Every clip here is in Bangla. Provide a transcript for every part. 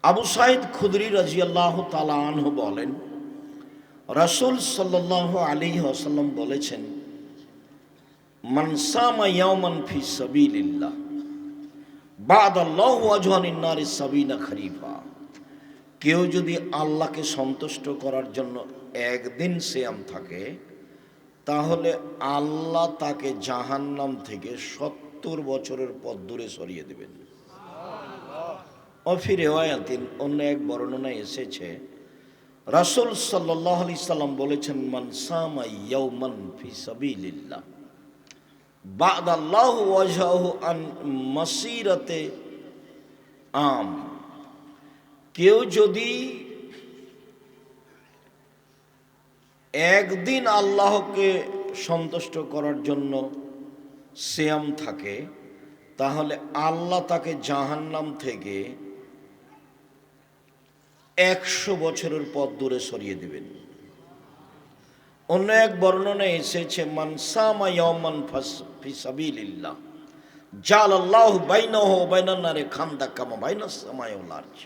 আবু সাঈদ খুদরি রাদিয়াল্লাহু তাআলা আনহু বলেন, রাসূল সাল্লাল্লাহু আলাইহি ওয়াসাল্লাম বলেছেন, মান সামা ইয়াওমান ফি সাবিলিল্লাহ বা'দাল্লাহু ওয়াজহানিন নারি সাবিনা খরিফা। কেউ যদি আল্লাহকে সন্তুষ্ট করার জন্য একদিন সিয়াম থাকে, তাহলে আল্লাহ তাকে জাহান্নাম থেকে ৭০ বছরের পথ দূরে সরিয়ে দেবেন। অফি রিওয়ায়াতিন, অন্য এক বর্ণনায় এসেছে, রাসূল সাল্লাল্লাহু আলাইহি সাল্লাম বলেছেন, মান সামা ইয়াওমান ফি সাবিলিল্লাহ বা'দাল্লাহু ওয়াজহাহু আন মাসিরাতে আম। কেউ যদি একদিন আল্লাহকে সন্তুষ্ট করার জন্য সিয়াম থাকে, তাহলে আল্লাহ তাকে জাহান্নাম থেকে ১০০ বছরের পথ দূরে সরিয়ে দেবেন। অন্য এক বর্ণনায় এসেছে, মান সামা ইয়াওমান ফি সাবিলিল্লাহ জাআলাল্লাহু বাইনাহু ওয়া বাইনান নারি খান্দাক কামা বাইনাস সামাই ওয়াল আরজ।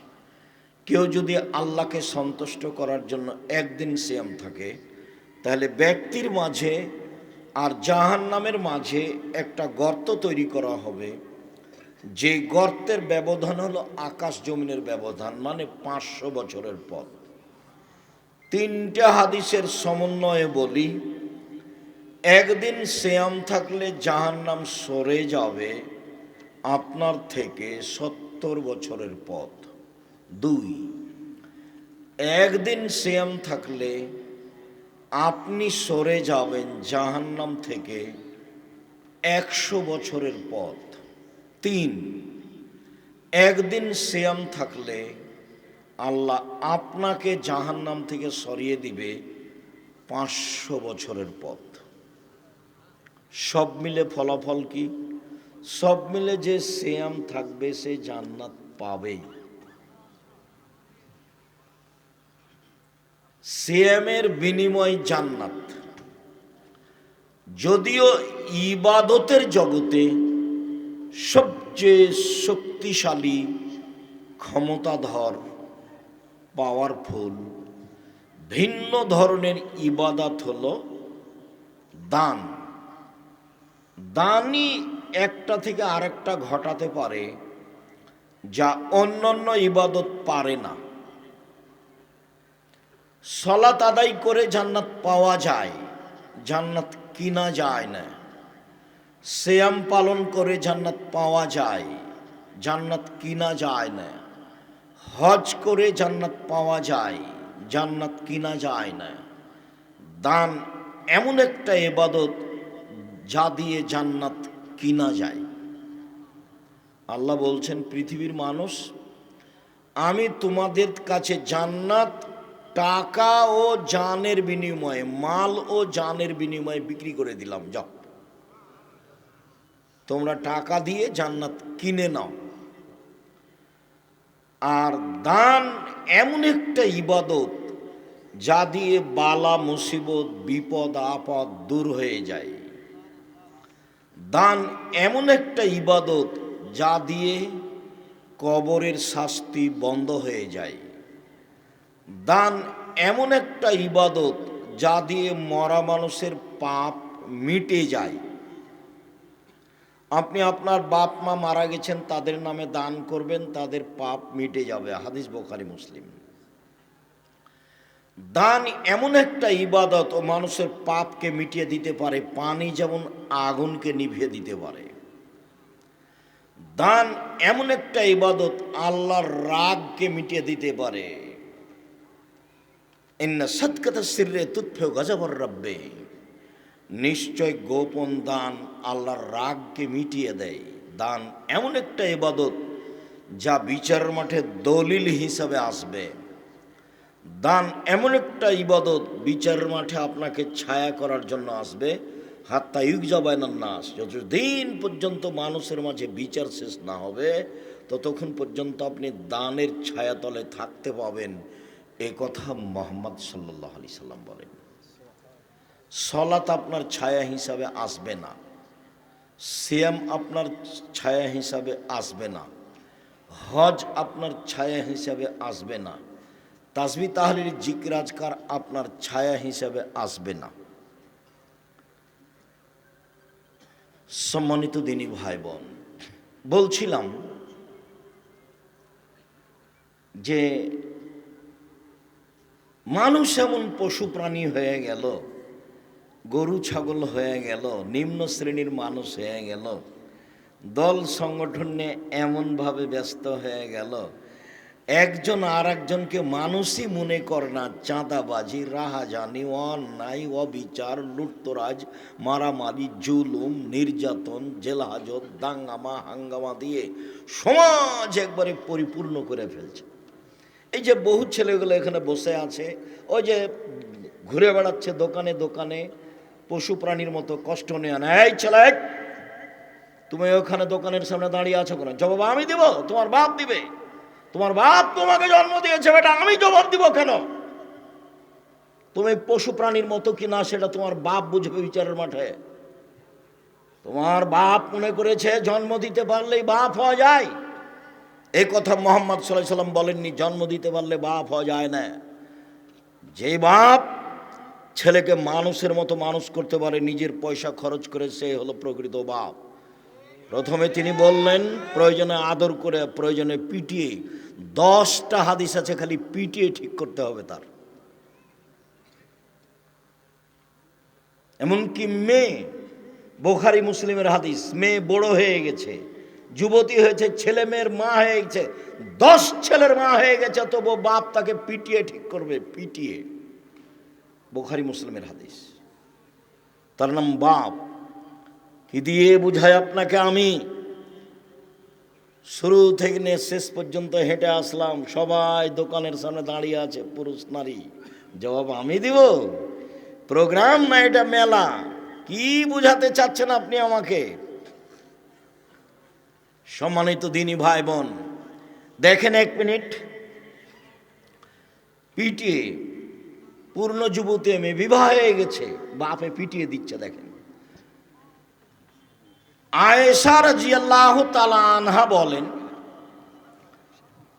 কেউ যদি আল্লাহকে সন্তুষ্ট করার জন্য একদিন সিয়াম থাকে, তাহলে ব্যক্তির মাঝে আর জাহান্নামের মাঝে একটা গর্ত তৈরি করা হবে, যে গর্তের ব্যবধান হলো আকাশ জমিনের ব্যবধান, মানে ৫০০ বছরের পথ। তিনটা হাদিসের সমন্বয়ে বলি, একদিন সিয়াম থাকলে জাহান্নাম সরে যাবে আপনার থেকে ৭০ বছরের পথ। ২, একদিন সিয়াম থাকলে আপনি সরে যাবেন জাহান্নাম থেকে ১০০ বছরের পথ। ৩, একদিন সিয়াম থাকলে আল্লাহ আপনাকে জাহান্নাম থেকে সরিয়ে দিবে ৫০০ বছরের পথ। সব মিলে ফলাফল কি? সব মিলে যে সিয়াম থাকবে সে জান্নাত পাবেই। সিয়ামের বিনিময় জান্নাত। যদিও ইবাদতের জগতে সবচেয়ে শক্তিশালী, ক্ষমতাধর, পাওয়ারফুল ভিন্ন ধরনের ইবাদত হলো দান। দানই একটা থেকে আরেকটা ঘটাতে পারে যা অন্যান্য ইবাদত পারে না। সালাত আদায় করে জান্নাত পাওয়া যায়, জান্নাত কিনা যায় না। সিয়াম পালন করে জান্নাত পাওয়া যায়, জান্নাত কিনা যায় না। হজ করে জান্নাত পাওয়া যায়, জান্নাত কিনা যায় না। দান এমন একটা ইবাদত যা দিয়ে জান্নাত কিনা যায়। আল্লাহ বলছেন, পৃথিবীর মানুষ, আমি তোমাদের কাছে জান্নাত টাকা ও জানের বিনিময়ে, মাল ও জানের বিনিময়ে বিক্রি করে দিলাম। যাও, তোমরা টাকা দিয়ে জান্নাত কিনে নাও। আর দান এমন একটা ইবাদত যা দিয়ে বালা মুসিবত, বিপদ আপদ দূর হয়ে যায়। দান এমন একটা ইবাদত যা দিয়ে কবরের শাস্তি বন্ধ হয়ে যায়। দান এমন একটা ইবাদত যা দিয়ে মরা মানুষের পাপ মিটে যায়। আপনি আপনার বাপ মা মারা গেছেন, তাদের নামে দান করবেন, তাদের পাপ মিটে যাবে। হাদিস বুখারী মুসলিম। দান এমন একটা ইবাদত ও মানুষের পাপকে মিটিয়ে দিতে পারে, পানি যেমন আগুনকে নিভিয়ে দিতে পারে। দান এমন একটা ইবাদত আল্লাহর রাগকে মিটিয়ে দিতে পারে। ইন্না সাদকাতা সিররে তুতফিউ গাযাবার রাব্বি। নিশ্চয় গোপন দান আল্লাহর রাগকে মিটিয়ে দেয়। দান এমন একটা ইবাদত যা বিচারের মাঠে দলিল হিসাবে আসবে। দান এমন একটা ইবাদত বিচারের মাঠে আপনাকে ছায়া করার জন্য আসবে। হাত্তা ইউকজা বাইনান নাস, যতদিন পর্যন্ত মানুষের মাঝে বিচার শেষ না হবে ততক্ষণ পর্যন্ত আপনি দানের ছায়াতলে থাকতে পাবেন। এ কথা মুহাম্মদ সাল্লাল্লাহু আলাইহি সাল্লাম বলেন। সালাত আপনার ছায়া হিসাবে আসবে না, সিয়াম আপনার ছায়া হিসাবে আসবে না, হজ আপনার ছায়া হিসাবে আসবে না, তাসবিহ তাহলিল জিকির আজকার আপনার ছায়া হিসাবে আসবে না। সম্মানিত দিনী ভাই বোন, বলছিলাম যে মানুষ এমন পশু প্রাণী হয়ে গেল, গরু ছাগল হয়ে গেল, নিম্ন শ্রেণীর মানুষ হয়ে গেল, দল সংগঠন নিয়ে এমনভাবে ব্যস্ত হয়ে গেল, একজন আর একজনকে মানুষই মনে করে না। চাঁদাবাজি, রাহাজানি, অন্যায়, অবিচার, লুটতরাজ, মারামারি, জুলুম, নির্যাতন, জেলহাজত, দাঙ্গামা হাঙ্গামা দিয়ে সমাজ একবারে পরিপূর্ণ করে ফেলছে। এই যে বহু ছেলেগুলো এখানে বসে আছে, ওই যে ঘুরে বেড়াচ্ছে দোকানে দোকানে পশু প্রাণীর মতো, কষ্ট নেয় না। এই ছেলে, তুমি ওখানে দোকানের সামনে দাঁড়িয়ে আছো কেন? জবাব আমি দিব? তোমার বাপ দিবে? তোমার বাপ তোমাকে জন্ম দিয়েছে বেটা, আমি জবাব দিব কেন? তুমি পশু প্রাণীর মতো কিনা সেটা তোমার বাপ বুঝবে বিচারের মাঠে। তোমার বাপ মনে করেছে জন্ম দিতে পারলেই বাপ হওয়া যায়। এই কথা মুহাম্মদ সাল্লাল্লাহু আলাইহি সাল্লাম বলেননি, জন্ম দিতে পারলে বাপ হওয়া যায় না। যে বাপ ছেলেকে মানুষের মতো মানুষ করতে পারে, নিজের পয়সা খরচ করে, সে হলো প্রকৃত বাপ। প্রথমে তিনি বললেন প্রয়োজনে আদর করে, প্রয়োজনে পিটিয়ে। 10টা হাদিস আছে খালি পিটিয়ে ঠিক করতে হবে তার। এমনকি মেয়ে, বুখারী মুসলিমের হাদিস, মেয়ে বড় হয়ে গেছে, যুবতী হয়েছে, ছেলে মেয়ের মা হয়ে গেছে, 10 ছেলের মা হয়ে গেছে, তবু বাপ তাকে পিটিয়ে ঠিক করবে, পিটিয়ে। বুখারী মুসলিমের হাদিস। তার নাম বাপ। কি দিয়ে বুঝাই আপনাকে? আমি শুরু থেকে নিয়ে শেষ পর্যন্ত হেঁটে আসলাম, সবাই দোকানের সামনে দাঁড়িয়ে আছে, পুরুষ নারী। জবাব আমি দিব? প্রোগ্রাম না এটা, মেলা। কি বুঝাতে চাচ্ছেন আপনি আমাকে? সম্মানিত দিনী ভাই বোন, দেখেন 1 মিনিট। পিটিয়ে পূর্ণ যুবতী মেয়ে, বিবাহ হয়ে গেছে, বাপে পিটিয়ে দিচ্ছে। দেখেন, আয়েশা রাদিয়াল্লাহু তাআলা আনহা বলেন,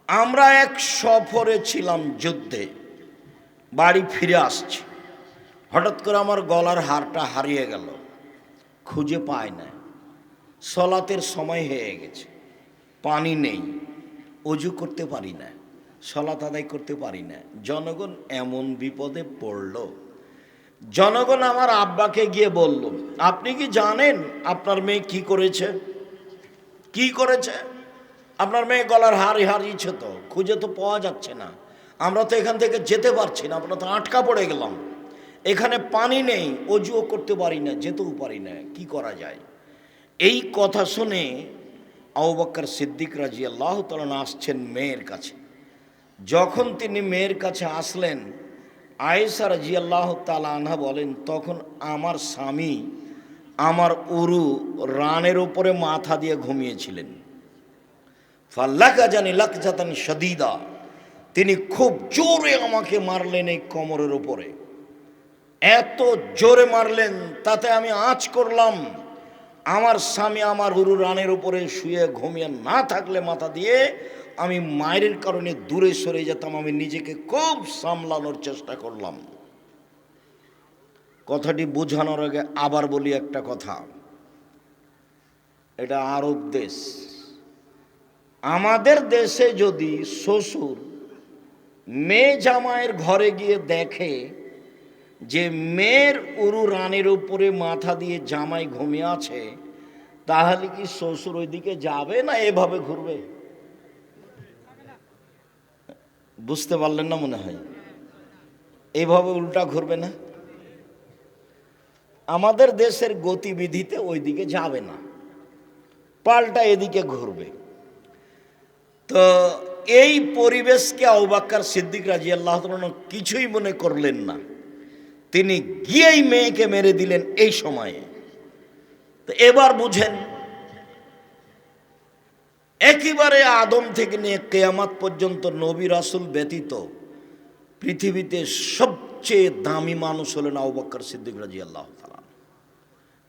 আমরা এক সফরে ছিলাম, যুদ্ধে, বাড়ি ফিরে আসছি, হঠাৎ করে আমার গলার হারটা হারিয়ে গেল, খুঁজে পাই না। সলাতের সময় হয়ে গেছে, পানি নেই, অজু করতে পারি না, সলাত আদায় করতে পারি না। জনগণ এমন বিপদে পড়ল, জনগণ আমার আব্বাকে গিয়ে বলল, আপনি কি জানেন আপনার মেয়ে কি করেছে? কি করেছে? আপনার মেয়ে গলার হার হারিয়েছে, তো খুঁজে তো পাওয়া যাচ্ছে না, আমরা তো এখান থেকে যেতে পারছি না, আমরা তো আটকা পড়ে গেলাম, এখানে পানি নেই, অজুও করতে পারি না, যেতেও পারি না, কি করা যায়? এই কথা শুনে আবু বকর সিদ্দিক রাদিয়াল্লাহু তাআলা আসছেন মেয়ের কাছে। যখন তিনি মেয়ের কাছে আসলেন, আয়েশা রাদিয়াল্লাহু তাআলা আনহা বলেন, তখন আমার স্বামী আমার উরু রানের উপরে মাথা দিয়ে ঘুমিয়েছিলেন। ফাল্লাকাজানি লাকজাতান শাদীদা, তিনি খুব জোরে আমাকে মারলেন এই কোমরের উপরে, এত জোরে মারলেন তাতে আমি আঁচ করলাম। আমার স্বামী আমার উরু রানের উপরে শুয়ে ঘুমিয়ে না থাকলে মাথা দিয়ে আমি মায়ের কারণে দূরে সরে যেতাম, আমি নিজেকে খুব সামলানোর চেষ্টা করলাম। কথাটি বোঝানোর আগে আবার বলি একটা কথা, এটা আরব দেশ। আমাদের দেশে যদি শ্বশুর মেয়ে জামাইয়ের ঘরে গিয়ে দেখে যে মেয়ের উরু রানের উপরে মাথা দিয়ে জামাই ঘুমিয়ে আছে, তাহলে কি শ্বশুর ওইদিকে যাবে না এভাবে ঘুরবে? বুঝতে পারলেন না মনে হয়? এইভাবে উল্টা ঘুরবে না? আমাদের দেশের গতিবিধিতে ওইদিকে যাবে না, পাল্টা এদিকে ঘুরবে। তো এই পরিবেশকে আবু বকর সিদ্দিক রাদিয়াল্লাহু তাআলা কিছুই মনে করলেন না, তিনি গিয়েই মেয়েকে মেরে দিলেন এই সময়ে। তো এবার বুঝেন, একেবারে আদম থেকে নিয়ে কিয়ামত পর্যন্ত নবী রাসূল ব্যতীত পৃথিবীতে সবচেয়ে দামি মানুষ হলেন আবু বকর সিদ্দিক রাদিয়াল্লাহু তাআলা।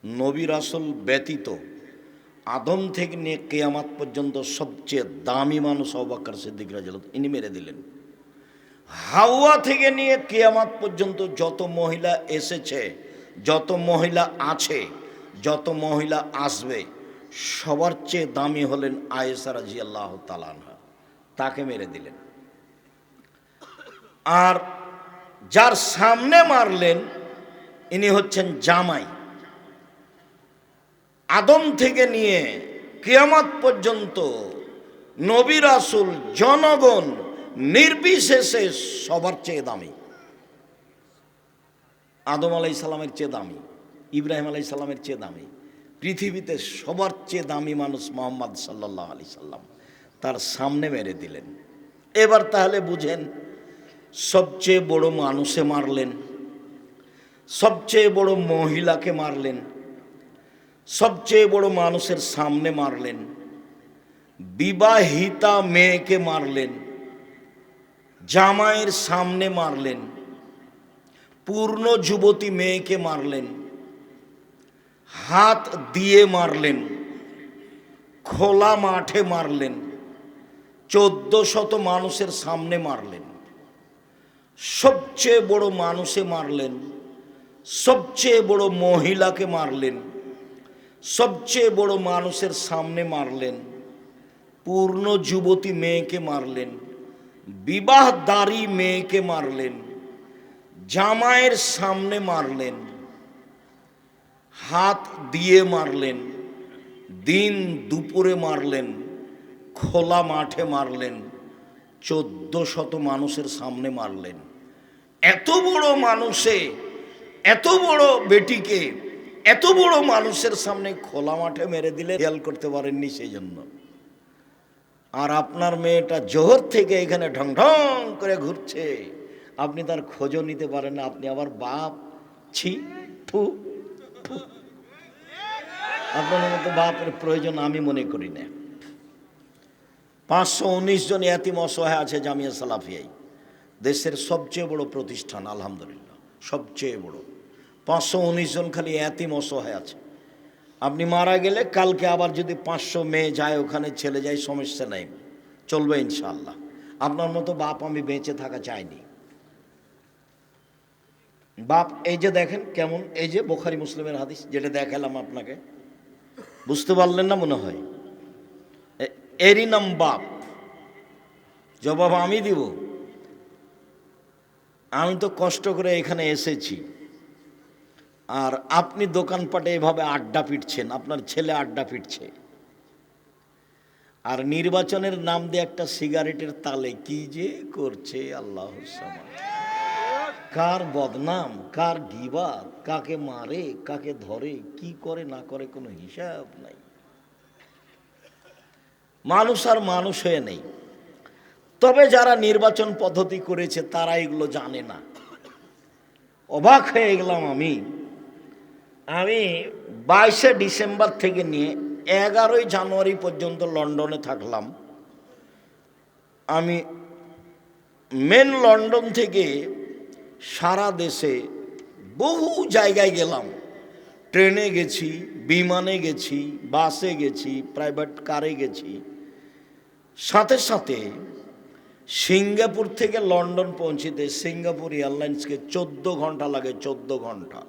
নবী রাসূল ব্যতীত আদম থেকে নিয়ে কিয়ামত পর্যন্ত সবচেয়ে দামি মানুষ আবু বকর সিদ্দিক রাদিয়াল্লাহু আনহু, ইনি মেরে দিলেন। হাওয়া থেকে নিয়ে কিয়ামত পর্যন্ত যত মহিলা এসেছে, যত মহিলা আছে, যত মহিলা আসবে, সবার চেয়ে দামি হলেন আয়েশা রাদিয়াল্লাহু তাআলা আনহা, তাকে মেরে দিলেন। আর যার সামনে মারলেন ইনি হচ্ছেন জামাই। আদম থেকে নিয়ে কিয়ামত পর্যন্ত নবী রাসূল জনগণ নির্বিশেষে সবার চেয়ে দামি। আদম আলাইহিস সালামের চেয়ে দামি, ইব্রাহিম আলাইহিস সালামের চেয়ে দামি, পৃথিবীতে সবার চেয়ে দামি মানুষ মুহাম্মদ সাল্লাল্লাহু আলাইহি সাল্লাম, তার সামনে মেরে দিলেন। এবার তাহলে বুঝেন, সবচেয়ে বড় মানুষে মারলেন, সবচেয়ে বড় মহিলাকে মারলেন, সবচেয়ে বড় মানুষের সামনে মারলেন, বিবাহিতা মেয়েকে মারলেন, জামাইয়ের সামনে মারলেন, পূর্ণ যুবতী মেয়েকে মারলেন, হাত দিয়ে মারলেন, খোলা মাঠে মারলেন, 1400 মানুষের সামনে মারলেন। সবচেয়ে বড় মানুষে মারলেন, সবচেয়ে বড় মহিলাকে মারলেন, সবচেয়ে বড় মানুষের সামনে মারলেন, পূর্ণ যুবতী মেয়েকে মারলেন, বিবাহদারী মেয়েকে মারলেন, জামাইয়ের সামনে মারলেন, হাত দিয়ে মারলেন, দিন দুপুরে মারলেন, খোলা মাঠে মারলেন, 1400 মানুষের সামনে মারলেন। এত বড় মানুষে, এত বড় বেটিকে এত বড় মানুষের সামনে খোলা মাঠে মেরে দিলে খেয়াল করতে পারেননি সেই জন্য। আর আপনার মেয়েটা জোহর থেকে এখানে ঢং ঢং করে ঘুরছে, আপনি তার খোঁজও নিতে পারেন না। আপনি আবার বাপ, ছি, ফু ফু। আপনার মতো বাপের প্রয়োজন আমি মনে করি না। 519 জন এতিম অসহায় আছে জামিয়া সালাফিয়ায়, দেশের সবচেয়ে বড় প্রতিষ্ঠান, আলহামদুলিল্লাহ সবচেয়ে বড়। 519 জন খালি এতিম অসহায় আছে। আপনি মারা গেলে কালকে আবার যদি 500 মেয়ে যায় ওখানে, ছেলে যায়, সমস্যা নেই, চলবে ইনশাআল্লাহ। আপনার মতো বাপ আমি বেঁচে থাকা চাইনি। বাপ এই যে দেখেন কেমন, এই যে বুখারী মুসলিমের হাদিস যেটা দেখালাম আপনাকে, বুঝতে পারলেন না মনে হয়? এরই নাম বাপ। জবাব আমি দিব। আমি তো কষ্ট করে এখানে এসেছি, আর আপনি দোকানপাটে এভাবে আড্ডা পিটছেন, আপনার ছেলে আড্ডা পিটছে, আর নির্বাচনের নাম দিয়ে একটা সিগারেটের তালে কি যে করছে আল্লাহ সামাদ। কার বদনাম, কার গিবাত, কাকে মারে, কাকে ধরে, কি করে না করে কোনো হিসাব নাই। মানুষ আর মানুষ হয়ে নেই। তবে যারা নির্বাচন পদ্ধতি করেছে তারা এগুলো জানে না। অবাক হয়ে গেলাম আমি 22শে ডিসেম্বর থেকে নিয়ে 11ই জানুয়ারি পর্যন্ত লন্ডনে থাকলাম। আমি মেন লন্ডন থেকে সারা দেশে বহু জায়গায় গেলাম। ট্রেনে গেছি, বিমানে গেছি, বাসে গেছি, প্রাইভেট কারে গেছি। সাথে সাথে সিঙ্গাপুর থেকে লন্ডন পৌঁছিতে সিঙ্গাপুর এয়ারলাইন্সকে 14 ঘন্টা লাগে, 14 ঘন্টা।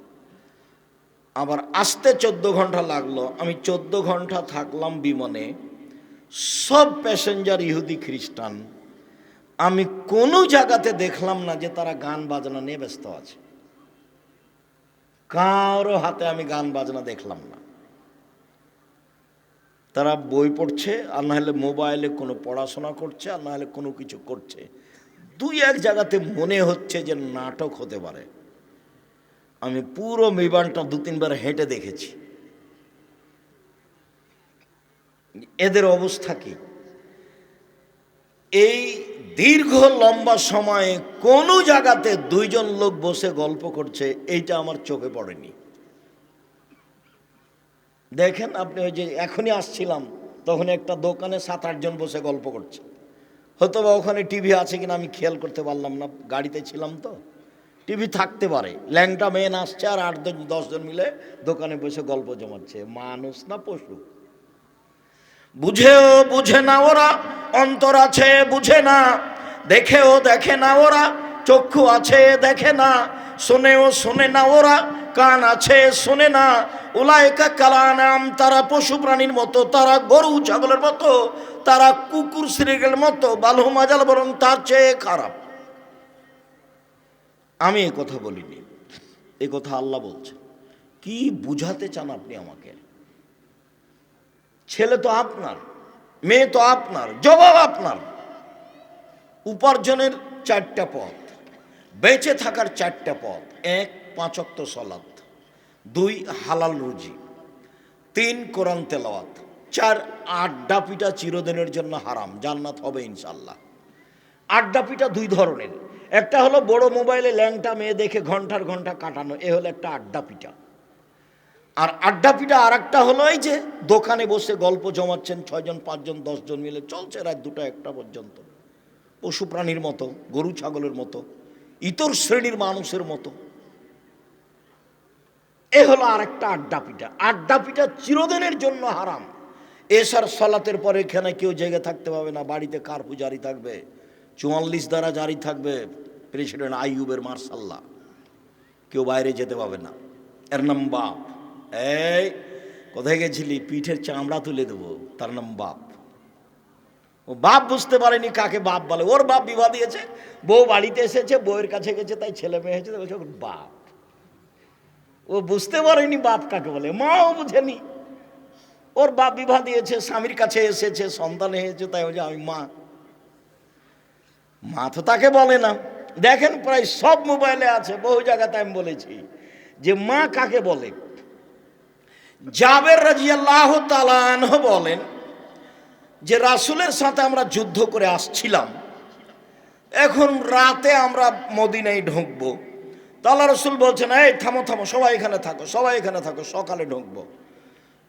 আবার আসতে 14 ঘন্টা লাগলো। আমি 14 ঘন্টা থাকলাম বিমানে। সব প্যাসেঞ্জার ইহুদি খ্রিস্টান। আমি কোনো জায়গাতে দেখলাম না যে তারা গান বাজনা নিয়ে ব্যস্ত আছে। কারো হাতে আমি গান বাজনা দেখলাম না। তারা বই পড়ছে, আর না হলে মোবাইলে কোনো পড়াশোনা করছে, আর না হলে কোনো কিছু করছে। 2-1 জায়গাতে মনে হচ্ছে যে নাটক হতে পারে। আমি পুরো বিমানটা 2-3 বার হেঁটে দেখেছি। এদের অবস্থা কি? এই দীর্ঘ লম্বা সময়ে কোনো জায়গাতে 2 জন লোক বসে গল্প করছে, এইটা আমার চোখে পড়েনি। দেখেন আপনি, ওই যে এখনই আসছিলাম তখন একটা দোকানে 7-8 জন বসে গল্প করছে। হয়তো বা ওখানে টিভি আছে কিনা আমি খেয়াল করতে পারলাম না, গাড়িতে ছিলাম তো। টিভি থাকতে পারে। ল্যাংটা মেয়ে আসছে আর 8-10 জন মিলে দোকানে বসে গল্প জমাচ্ছে। মানুষ না পশু? বুঝেও বুঝে না ওরা, অন্তর আছে বুঝে না, দেখেও দেখে না ওরা, চক্ষু আছে দেখে না, শোনেও শোনে না ওরা, কান আছে শোনে না। উলাইকা কালানাম, তারা পশু প্রাণীর মতো, তারা গরু ছাগলের মতো, তারা কুকুর শ্রীগের মতো, বালহু মাজাল, বরং তার চেয়ে খারাপ। আমি এ কথা বলিনি, এ কথা আল্লাহ বলছে। কি বুঝাতে চান আপনি আমাকে? ছেলে তো আপনার, মেয়ে তো আপনার, জবাব আপনার। উপার্জনের চারটা পথ, বেঁচে থাকার চারটা পথ: 1, 5 ওয়াক্ত সালাত; 2, হালাল রুজি; 3, কোরআন তেলাওয়াত; 4, আড্ডা পিটা চিরদিনের জন্য হারাম, জান্নাত হবে ইনশাল্লাহ। আড্ডা পিটা দুই ধরনের, একটা হলো বড় মোবাইলে ল্যাংটা মেয়ে দেখে ঘন্টার ঘন্টা কাটানো, এ হলো একটা আড্ডা পিটা। আর আড্ডা পিটা আর একটা হলো এই যে দোকানে বসে গল্প জমাচ্ছেন 6 জন 5 জন 10 জন মিলে, চলছে রাত 2টা 1টা পর্যন্ত, পশু প্রাণীর মতো, গরু ছাগলের মতো, ইতর শ্রেণীর মানুষের মতো। এ হলো আর একটা আড্ডা পিটা। আড্ডা পিটা চিরদিনের জন্য হারাম। এশার সালাতের পরে এখানে কেউ জেগে থাকতে পারবে না, বাড়িতে কারফিউ জারি থাকবে, 44 দ্বারা জারি থাকবে, প্রেসিডেন্ট আইয়ুবের মার্শাল্লাহ, কেউ বাইরে যেতে পারবে না। এর নাম বাপ। এই কোথায় গেছিলি, পিঠের চামড়া তুলে দেবো, তার নাম বাপ। ও বাপ বুঝতে পারেনি কাকে বাপ বলে। ওর বাপ বিবাহ দিয়েছে, বউ বাড়িতে এসেছে, বউয়ের কাছে গেছে, তাই ছেলে মেয়ে হয়েছে, বলছে বাপ। ও বুঝতে পারেনি বাপ কাকে বলে, মাও বুঝেনি। ওর বাপ বিবাহ দিয়েছে, স্বামীর কাছে এসেছে, সন্তান হয়েছে, তাই বলছে আমি মা। মা তো তাকে বলে না। দেখেন প্রায় সব মোবাইলে আছে, বহু জায়গাতে আমি বলেছি যে মা কাকে বলে। জাবের রাদিয়াল্লাহু তাআলা আনহু বলেন যে রাসূলের সাথে আমরা যুদ্ধ করে আসছিলাম, এখন রাতে আমরা মদিনায় ঢুকবো। তো আল্লাহ রাসূল বলছেন, এই থামো থামো, সবাই এখানে থাকো, সবাই এখানে থাকো, সকালে ঢুকবো।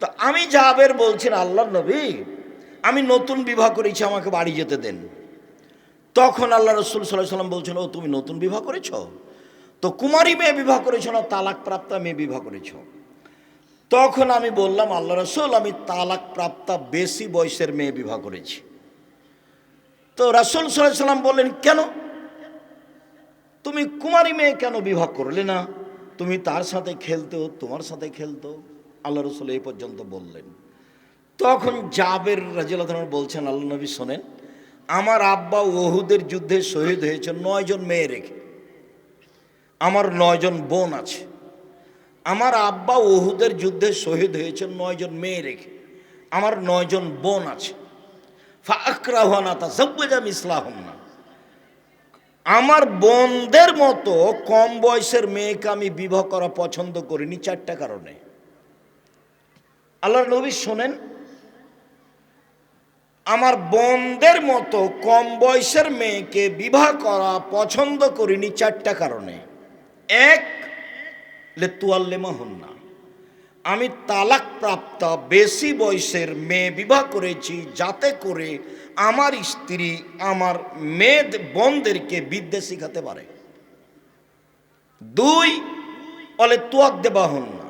তো আমি জাবের বলছেন, আল্লাহর নবী, আমি নতুন বিবাহ করেছি, আমাকে বাড়ি যেতে দেন। তখন আল্লাহ রাসূল সাল্লাল্লাহু আলাইহি ওয়াসাল্লাম বলছেন, ও তুমি নতুন বিবাহ করেছো? তো কুমারী মেয়ে বিবাহ করেছো না তালাক প্রাপ্তা মেয়ে বিবাহ করেছো? তখন আমি বললাম, আল্লাহ রাসূল, আমি তালাক প্রাপ্তা বেশি বয়সের মেয়ে বিবাহ করেছি। তো রাসূল সাল্লাল্লাহু আলাইহি ওয়াসাল্লাম বললেন, কেন তুমি কুমারী মেয়ে কেন বিবাহ করলে না? তুমি তার সাথে খেলতো, তোমার সাথে খেলতো। আল্লাহ রাসূল এই পর্যন্ত বললেন। তখন জাবের রাদিয়াল্লাহু আনহু বলছেন, আল্লাহ নবী শোনেন, আমার আব্বা উহুদের যুদ্ধে শহীদ হয়েছে 9 জন মেয়ে রেখে, আমার 9 জন বোন আছে। আমার আব্বা উহুদের যুদ্ধে শহীদ হয়েছে 9 জন মেয়ে রেখে, আমার 9 জন বোন আছে। ফাআকরাহু আন আতাযাওয়াজা মিসলাহুন্না, আমার বোনদের মতো কম বয়সের মেয়েকে আমি বিবাহ করা পছন্দ করিনি 4টা কারণে। আল্লাহর নবী শোনেন, আমার বোনদের মতো কম বয়সের মেয়েকে বিবাহ করা পছন্দ করিনি 4টা কারণে। 1, লিতুয়াল্লিমাহুন্না, আমি তালাক প্রাপ্ত বেশি বয়সের মেয়ে বিবাহ করেছি যাতে করে আমার স্ত্রী আমার মেয়ে বোনদেরকে বিদ্যা শিখাতে পারে। 2, লিতুয়াদ্দিবাহুন্না,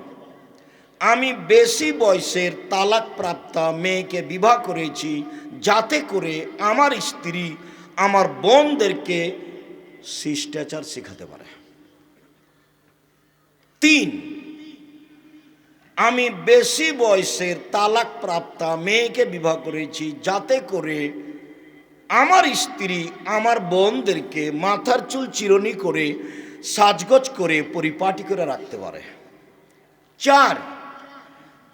আমি বেশি বয়সের তালাক প্রাপ্তা মেয়েকে বিবাহ করেছি যাতে করে আমার স্ত্রী আমার বোনদেরকে শিষ্টাচার শেখাতে পারে। 3, আমি বেশি বয়সের তালাক প্রাপ্তা মেয়েকে বিবাহ করেছি যাতে করে আমার স্ত্রী আমার বোনদেরকে মাথার চুল চিরুনি করে সাজগোজ করে পরিপাটি করে রাখতে পারে। 4,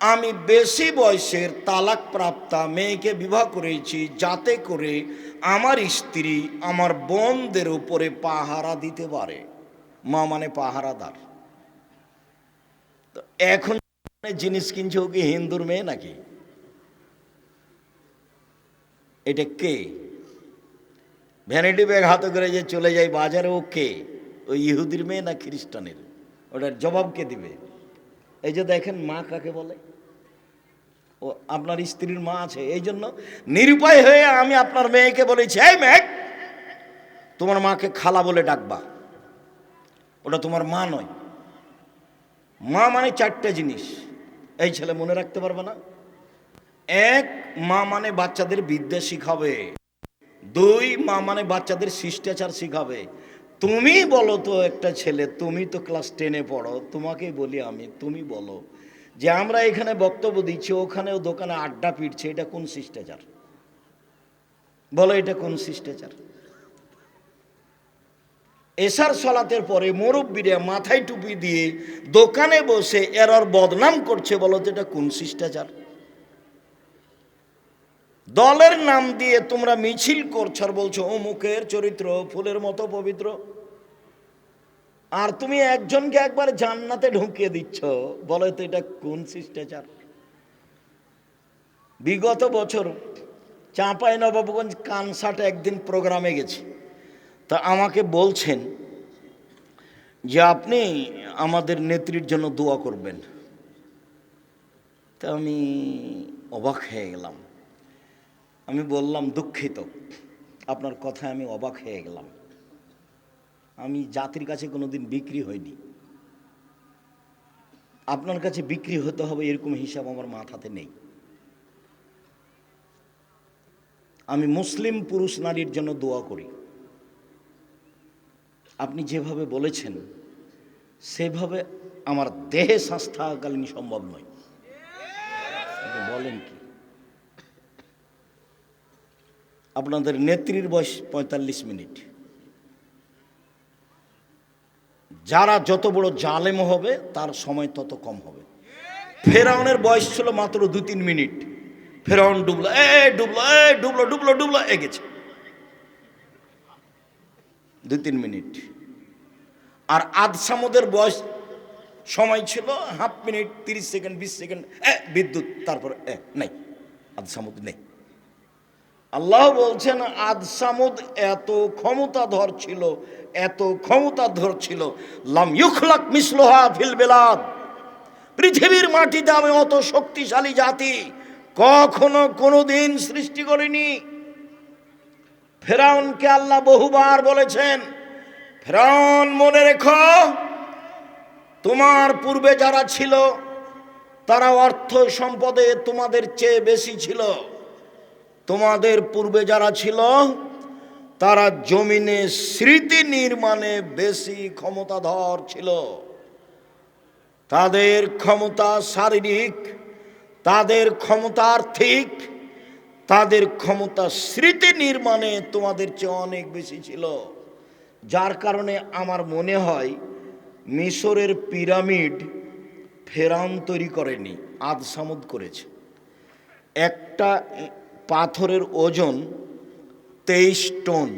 আমি বেশি বয়সের তালাক প্রাপ্তা মেয়েকে বিবাহ করেছি যাতে করে আমার স্ত্রী আমার বোনদের উপরে পাহারা দিতে পারে। মা মানে পাহারাদার। তো এখন জিনিস কিনছে, ও কি হিন্দুর মেয়ে নাকি? এটা কে? ভ্যানিটি ব্যাগ হাতে করে যে চলে যায় বাজারে, ও কে? ওই ইহুদির মেয়ে না খ্রিস্টানের? ওটার জবাব কে দিবে? এই যে দেখেন মা কাকে বলে, ও আপনার স্ত্রীর মা আছে। এই জন্য নিরুপায় হয়ে আমি আপনার মেয়েকে বলেছি, এই মেয়ে, তোমার মাকে খালা বলে ডাকবা, ওটা তোমার মা নয়। মা মানে 4টে জিনিস, এই ছেলে মনে রাখতে পারবে না। এক, মা মানে বাচ্চাদের বিদ্যা শিখাবে। দুই, মা মানে বাচ্চাদের শিষ্টাচার শিখাবে। তুমি বলো তো, একটা ছেলে, তুমি তো ক্লাস 10-এ পড়ো, তোমাকেই বলি আমি, তুমি বলো যে আমরা এখানে বক্তব্য দিচ্ছি, ওখানেও দোকানে আড্ডা পিটছে, এটা কোন শিষ্টাচার? বলো, এটা কোন শিষ্টাচার? এশার সলাতের পরে মুরব্বীরা মাথায় টুপি দিয়ে দোকানে বসে এর বদনাম করছে, বলো তো এটা কোন শিষ্টাচার? দলের নাম দিয়ে তোমরা মিছিল করছো আর বলছো অমুকের চরিত্র ফুলের মতো পবিত্র, আর তুমি একজনকে একবার জান্নাতে ঢুকিয়ে দিচ্ছ, বলো তো এটা কোন শিষ্টাচার? বিগত বছর চাঁপাইনবাবগঞ্জ কানসাটে একদিন প্রোগ্রামে গেছি, তা আমাকে বলছেন যে আপনি আমাদের নেত্রীর জন্য দোয়া করবেন। তা আমি অবাক হয়ে গেলাম। আমি বললাম, দুঃখিত, আপনার কথায় আমি অবাক হয়ে গেলাম। আমি জাতির কাছে কোনোদিন বিক্রি হইনি, আপনার কাছে বিক্রি হতে হবে এরকম হিসাব আমার মাথাতে নেই। আমি মুসলিম পুরুষ নারীর জন্য দোয়া করি। আপনি যেভাবে বলেছেন সেভাবে আমার দেহে শ্বাস থাকাকালীন সম্ভব নয়। বলেন কি? আপনাদের নেত্রীর বয়স 45 মিনিট। যারা যত বড় জালেম হবে তার সময় তত কম হবে। ফেরাউনের বয়স ছিল মাত্র 2-3 মিনিট। ফেরাউন ডুবলো, ডুবলো, ডুবলো, ডুবলো, ডুবলো, এগেছে 2-3 মিনিট। আর আদ সামুদের বয়স সময় ছিল হাফ মিনিট, 30 সেকেন্ড, 20 সেকেন্ড, বিদ্যুৎ, তারপর নাই, আদ সামুদ নেই। আল্লাহ বলছেন আদ সামুদ এত ক্ষমতাধর ছিল, এত ক্ষমতাধর ছিল, লাম ইউখলাক মিসলুহা ফিল বিলাদ, পৃথিবীর মাটিতে আমি অত শক্তিশালী জাতি কখনো কোনোদিন সৃষ্টি করিনি। ফেরাউনকে আল্লাহ বহুবার বলেছেন, ফেরাউন মনে রেখো, তোমার পূর্বে যারা ছিল তারা অর্থ সম্পদে তোমাদের চেয়ে বেশি ছিল। তোমাদের পূর্বে যারা ছিল তারা জমিনে স্মৃতি নির্মাণে বেশি ক্ষমতাধর ছিল। তাদের ক্ষমতা শারীরিক, তাদের ক্ষমতা আর্থিক, তাদের ক্ষমতা স্মৃতি নির্মাণে তোমাদের চেয়ে অনেক বেশি ছিল। যার কারণে আমার মনে হয় মিশরের পিরামিড ফেরাউন তৈরি করেনি, আদ সামুদ করেছে। একটা পাথরের ওজন 23 টন,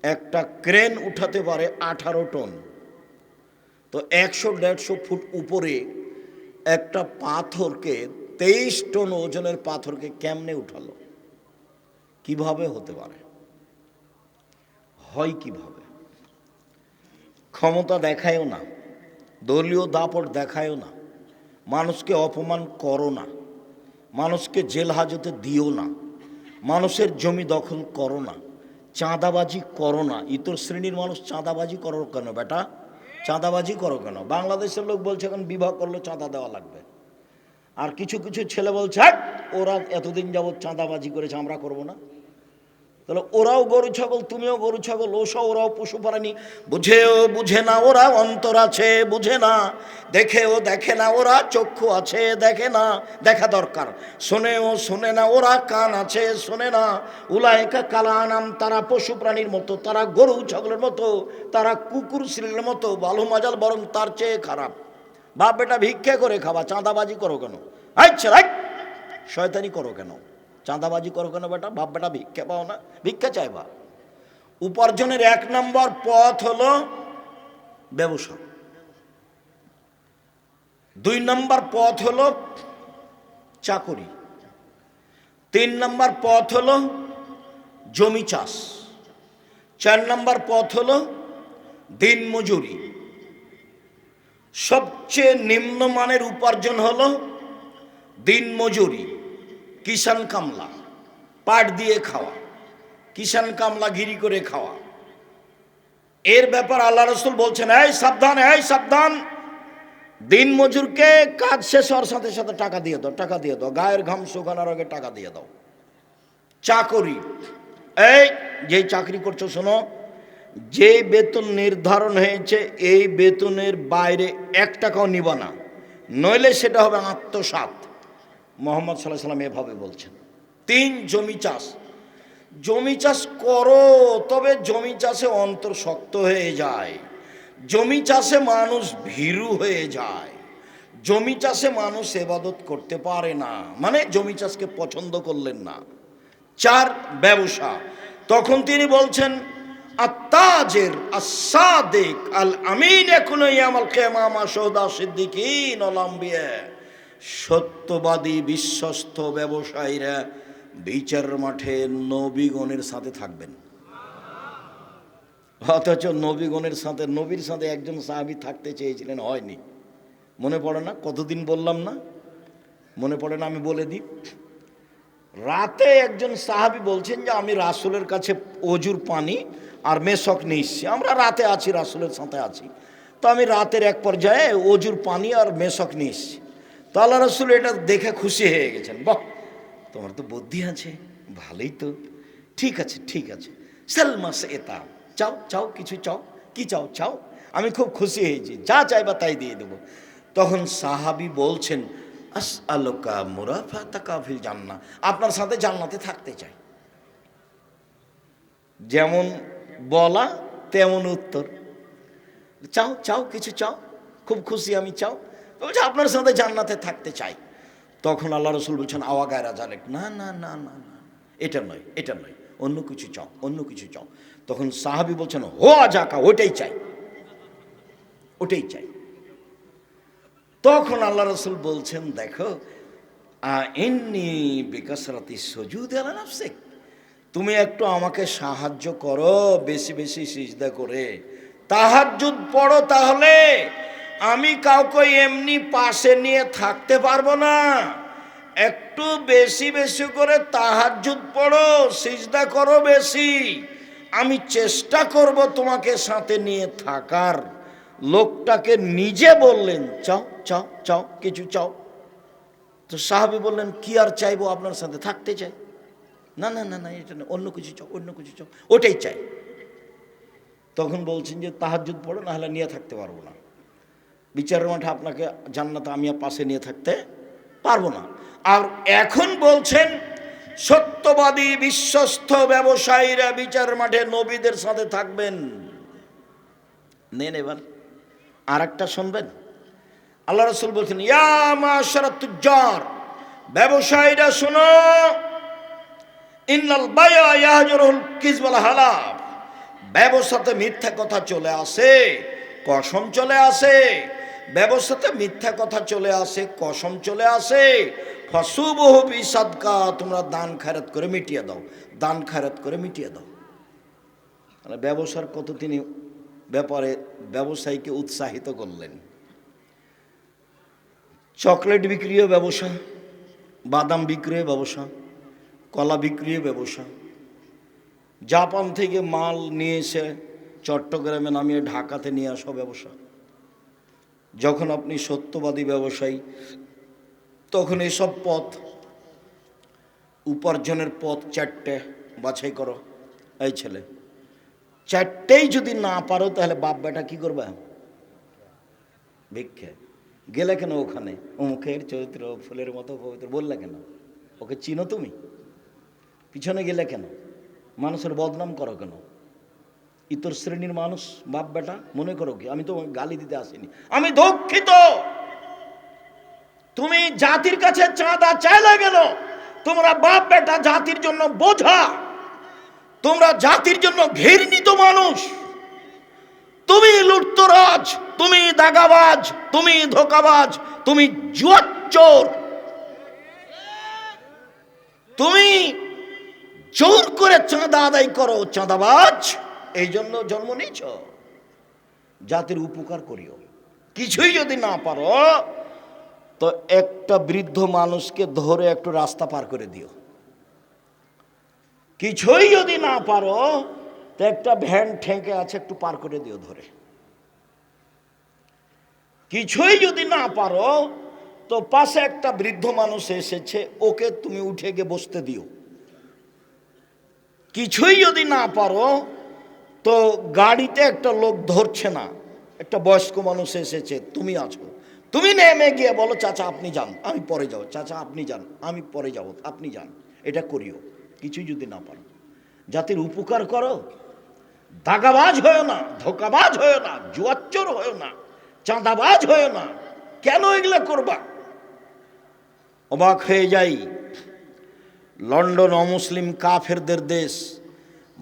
একটা ক্রেন উঠাতে পারে 18 টন। তো 100-150 ফুট উপরে একটা পাথরকে, 23 টন ওজনের পাথরকে কেমনে উঠালো? কিভাবে হতে পারে? হয় কিভাবে? ক্ষমতা দেখায়ও না, দলীয় দাপট দেখায়ও না, মানুষকে অপমান করো না, মানুষকে জেল হাজতে দিও না, মানুষের জমি দখল করো না, চাঁদাবাজি করো না। ইতর শ্রেণীর মানুষ চাঁদাবাজি করো কেন বেটা? চাঁদাবাজি করো কেন? বাংলাদেশের লোক বলছে এখন বিবাহ করলে চাঁদা দেওয়া লাগবে, আর কিছু কিছু ছেলে বলছে ওরা এতদিন যাবৎ চাঁদাবাজি করেছে, আমরা করব না। তাহলে ওরাও গরু ছাগল, তুমিও গরু ছাগল, ওরাও পশু প্রাণী। বুঝেও বুঝে না ওরা, অন্তর আছে বুঝে না, দেখেও দেখে না ওরা, চক্ষু আছে দেখে না, দেখা দরকার। শোনেও শোনে না ওরা, কান আছে শোনে না। উলাইকা কালানাম, তারা পশু প্রাণীর মতো, তারা গরু ছাগলের মতো, তারা কুকুর শিলের মতো, ভালো মাজাল বরং তার চেয়ে খারাপ। বাপ বেটা ভিক্ষা করে খাওয়া, চাঁদাবাজি করো কেন? আচ্ছা, শয়তানি করো কেন? চাঁদাবাজি করো কেন বেটা? বাপ বেটা ভিক্ষা পাও না, ভিক্ষা চাইবা? উপার্জনের 1 নম্বর পথ হলো ব্যবসা, 2 নম্বর পথ হলো চাকরি, 3 নম্বর পথ হলো জমি চাষ, 4 নম্বর পথ হলো দিন মজুরি। সবচেয়ে নিম্নমানের উপার্জন হলো দিন মজুরি, কিষান কামলা, পাট দিয়ে খাওয়া, কিষান কামলা গিরি করে খাওয়া। এর ব্যাপার আল্লাহ রসুল বলছেন, এই সাবধান, এই সাবধান, দিন মজুরকে কাজ শেষ হওয়ার সাথে সাথে টাকা দিয়ে দাও, টাকা দিয়ে দাও, গায়ের ঘাম শুকানোর আগে টাকা দিয়ে দাও। চাকরি, এই যে চাকরি করছো শোনো, যে বেতন নির্ধারণ হয়েছে এই বেতনের বাইরে 1 টাকাও নিবা না, নইলে সেটা হবে আত্মসাৎ। মোহাম্মদ সাল্লাল্লাহু আলাইহি সাল্লাম এভাবে বলছেন। 3, জমি চাষ। জমি চাষ করো, তবে জমি চাষে অন্তর শক্ত হয়ে যায়, জমি চাষে মানুষ ভীরু হয়ে যায়, জমি চাষে মানুষ ইবাদত করতে পারে না, মানে জমি চাষকে পছন্দ করলেন না। 4, ব্যবসা। তখন তিনি বলছেন আত্তাজির আস-সাদিক আল আমিন ইয়াকুনু ইয়াউমাল কিয়ামা শুহাদা সিদ্দিকিন ওয়াল আম্বিয়া। সত্যবাদী বিশ্বস্ত ব্যবসায়ীরা বিচার মাঠে নবীগণের সাথে থাকবেন। অথচ নবীগণের সাথে, নবীর সাথে একজন সাহাবী থাকতে চেয়েছিলেন, হয়নি। মনে পড়ে না? কতদিন বললাম না, মনে পড়ে না? আমি বলে দিই। রাতে একজন সাহাবী বলছেন যে আমি রাসূলের কাছে অজুর পানি আর মেশক নিয়ে এসেছি, আমরা রাতে আছি, রাসূলের সাথে আছি, তো আমি রাতের এক পর্যায়ে অজুর পানি আর মেশক নিয়ে এসেছি। তো আল্লাহ রাসূল এটা দেখে খুশি হয়ে গেছেন, বাহ তোমার তো বুদ্ধি আছে, ভালোই তো, ঠিক আছে ঠিক আছে, সালমাস এটা চাও, চাও কিছু চাও, কি চাও চাও, আমি খুব খুশি হয়েছি, যা চাইবা তাই দিয়ে দেবো। তখন সাহাবী বলছেন আসআলুকা মুরাফাতাকা ফিল জান্নাহ, আপনার সাথে জান্নাতে থাকতে চাই। যেমন বলা তেমন উত্তর, চাও চাও কিছু চাও, খুব খুশি আমি, চাও, বলছে আপনার সাথে জান্নাতে থাকতে চাই। তখন আল্লাহ রাসূল বলছেন আওয়া গায়রা জালিক, না না না না না, এটা নয় এটা নয়, অন্য কিছু চাও, অন্য কিছু চাও। তখন সাহাবী বলছেন হোয়া জাকা, ওটাই চাই, ওটাই চাই। তখন আল্লাহ রাসূল বলছেন দেখো ইন্নী বিকাসরাতি সুজুদ আলা নাফসিক, তুমি একটু আমাকে সাহায্য করো বেশি বেশি সিজদা করে, তাহাজ্জুদ পড়ো, তাহলে আমি কাউকে এমনি পাশে নিয়ে থাকতে পারবো না, একটু বেশি বেশি করে তাহাজ্জুদ পড়ো, সিজদা করো বেশি, আমি চেষ্টা করব তোমাকে সাথে নিয়ে থাকার। লোকটাকে নিজে বললেন চাও চাও চাও কিছু চাও। তো সাহাবী বললেন কি আর চাইবো, আপনার সাথে থাকতে চাই। না না না না এটা না, অন্য কিছু চাও, অন্য কিছু চাও, ওটাই চাই। তখন বলছেন যে তাহাজ্জুদ পড়ো, না হলে নিয়ে থাকতে পারবো না, বিচারের মাঠে আপনাকে জান্নাতে আমি পাশে নিয়ে থাকতে পারবো না। আর এখন বলছেন সত্যবাদী বিশ্বস্ত ব্যবসায়ীরা বিচার মাঠে নবীদের সাথে থাকবেন। নেন এবার আর একটা শুনবেন। আল্লাহ রাসূল বলছেন ইয়া মাশারাত তুজ্জার, ব্যবসায়ীরা শোনো, ইন্নাল বায়া ইয়াহজুরুল কিযব ওয়াল হালাফ, ব্যবসাতে মিথ্যা কথা চলে আসে, কসম চলে আসে, ব্যবসাতে মিথ্যা কথা চলে আসে, কসম চলে আসে। ফাসুবহু বিসাদকা, তোমরা দান খয়রাত করে মিটিয়ে দাও, দান খয়রাত করে মিটিয়ে দাও। মানে ব্যবসার কত তিনি ব্যাপারে ব্যবসায়ীকে উৎসাহিত করলেন। চকলেট বিক্রিও ব্যবসা, বাদাম বিক্রিও ব্যবসা, কলা বিক্রিও ব্যবসা, জাপান থেকে মাল নিয়ে এসে চট্টগ্রামে নামিয়ে ঢাকাতে নিয়ে আসা ব্যবসা। যখন আপনি সত্যবাদী ব্যবসায়ী তখন এসব পথ, উপার্জনের পথ 4টে বাছাই করো। এই ছেলে 4টেই যদি না পারো তাহলে বাপ বেটা কি করবে? ভিক্ষে। গেলে কেন ওখানে? মুখের চরিত্র ফুলের মতো পবিত্র বললে কেন? ওকে চিনো তুমি? পিছনে গেলে কেন? মানুষের বদনাম করো কেন? ইতর শ্রেণীর মানুষ বাপ বেটা মনে করো কি? আমি তো গালি দিতে আসিনি, আমি দুঃখিত। তুমি জাতির কাছে চাঁদা চাইলে কেন? তোমরা বাপ বেটা জাতির জন্য বোঝা, তোমরা জাতির জন্য ঘৃণিত মানুষ। তুমি লুটতরাজ, তুমি দাগাবাজ, তুমি ধোকাবাজ, তুমি জুয়াচোর, তুমি জোর করে চাঁদা আদায় করো, চাঁদাবাজ। এই জন্য জন্ম নিয়েছ। জাতির উপকার করিও। কিছুই যদি না পারো তো একটা বৃদ্ধ মানুষকে ধরে একটু রাস্তা পার করে দিও। কিছুই যদি না পারো তো একটা ভ্যান ঠেকে আছে একটু পার করে দিও ধরে। কিছুই যদি না পারো তো পাশে একটা বৃদ্ধ মানুষ এসেছে, ওকে তুমি উঠে গিয়ে বসতে দিও। কিছুই যদি না পারো তো গাড়িতে একটা লোক ধরছে না, একটা বয়স্ক মানুষ এসেছে, তুমি আছো, তুমি নেমে গিয়ে বলো চাচা আপনি যান আমি পরে যাব, চাচা আপনি যান আমি পরে যাব, আপনি যান, এটা করিও। কিছুই যদি না পারো, জাতির উপকার করো, দাগাবাজ হয়েও না, ধোকাবাজ হয়েও না, জুয়াচ্চোর হয়েও না, চাঁদাবাজ হয়েও না। কেন এগুলো করবা? অবাক হয়ে যাই, লন্ডন অমুসলিম কাফেরদের দেশ,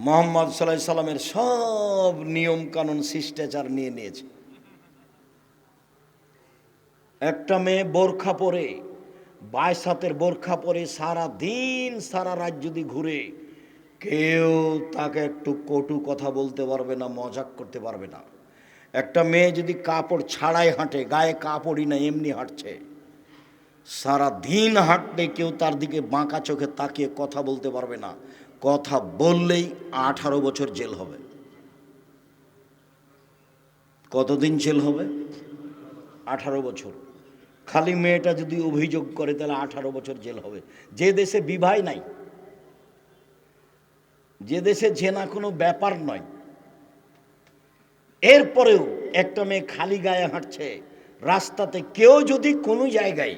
মোহাম্মদ সাল্লাল্লাহু আলাইহি সাল্লামের সব নিয়ম কানুন শিষ্টাচার নিয়ে নিয়েছে। একটা মেয়ে বোরখা পরে, 22 হাতের বোরখা পরে সারা দিন সারা রাত যদি ঘুরে, কেউ তাকে একটু কটু কথা বলতে পারবে না, মজাক করতে পারবে না। একটা মেয়ে যদি কাপড় ছাড়াই হাঁটে, গায়ে কাপড়ই না এমনি হাঁটছে, সারা দিন হাঁটলে কেউ তার দিকে বাঁকা চোখে তাকিয়ে কথা বলতে পারবে না। কথা বললেই 18 বছর জেল হবে। কতদিন জেল হবে? 18 বছর। খালি মেয়েটা যদি অভিযোগ করে তাহলে 18 বছর জেল হবে। যে দেশে বিবাহ নাই, যে দেশে জেনা কোনো ব্যাপার নয়, এরপরেও একটা মেয়ে খালি গায়ে হাঁটছে রাস্তাতে, কেউ যদি কোনো জায়গায়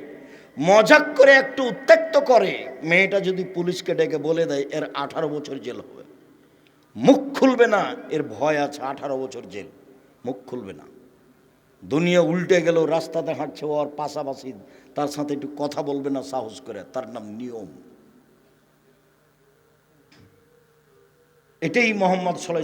মজাক করে একটু উত্ত্যক্ত করে, মেয়েটা যদি পুলিশকে ডেকে বলে দেয় এর 18 বছর জেল হবে, মুখ খুলবে না, এর ভয় আছে 18 বছর জেল, মুখ খুলবে না। দুনিয়া উল্টে গেল, রাস্তাতে হাঁটছে ওর পাশাপাশি, তার সাথে একটু কথা বলবে না সাহস করে, তার নাম নিয়ম। এটাই মোহাম্মদ সাল্লাল্লাহু